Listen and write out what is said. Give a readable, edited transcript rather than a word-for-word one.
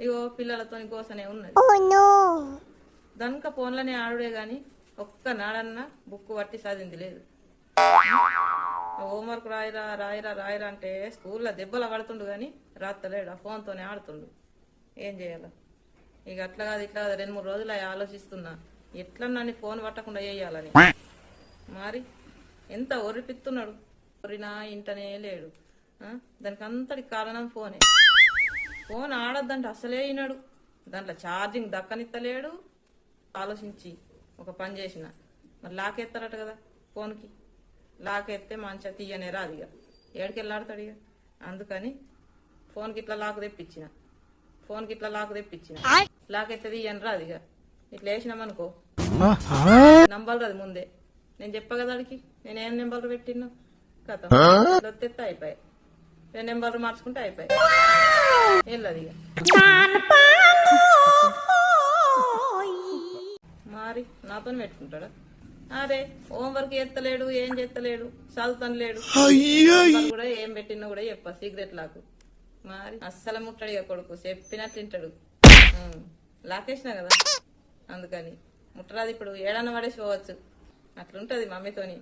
ఇగో పిల్లలతో కోసనే ఉన్నది దనక ఫోన్లనే ఆడుడే గాని ఒక్క నాడన్నా బుక్ పట్టి చదివింది లేదు. హోంవర్క్ రాయిరా రాయిరా రాయిరా అంటే స్కూల్లో దెబ్బలు పడుతుండు గాని రాత్తలేడు, ఆ ఫోన్తోనే ఆడుతుండు. ఏం చేయాల ఇక అట్లా కాదు ఇట్లా కాదు 2-3 రోజులు ఆలోచిస్తున్నా ఎట్లా నన్ను ఫోన్ పట్టకుండా చేయాలని. మరి ఎంత ఒర్రిపిస్తున్నాడు, ఒర్రినా ఇంటనే లేడు. దానికి అంతటి కారణం ఫోనే. ఫోన్ ఆడొద్దంటే అసలే అయినాడు, దాంట్లో ఛార్జింగ్ దక్కనిత్తలేడు. ఆలోచించి ఒక పని చేసిన, మరి లాక్ ఎత్తారట కదా ఫోన్కి, లాక్ ఎత్తే మంచిగా తీయనే రాదు, ఇక ఏడికి వెళ్ళాడతాడు ఇక. అందుకని ఫోన్కి ఇట్లా లాక్ తెప్పించిన, లాక్ ఎత్తే తీయని రాదు ఇక. ఇట్లా వేసినామనుకో నంబర్ రాదు ముందే, నేను చెప్పా కదా అడికి నేను ఏం నెంబర్లు పెట్టినా కథ ఎత్తే అయిపోయాయి, 2 నెంబర్లు మార్చుకుంటే అయిపోయాయి, వెళ్ళదు ఇక. మరి నాతో పెట్టుకుంటాడా? అరే హోంవర్క్ ఎత్తలేడు, ఏం చేస్తలేడు, చదువుతాను లేడు కూడా, ఏం పెట్టినా కూడా చెప్ప సీక్రెట్ లాకు. మరి అస్సలు ముట్టాడు ఇక కొడుకు, చెప్పినట్లు తింటాడు. లాకేసినా కదా అందుకని ముట్టరాదు. ఇప్పుడు ఏడన్నా పడేసి పోవచ్చు, అట్లుంటది మమ్మీతోని.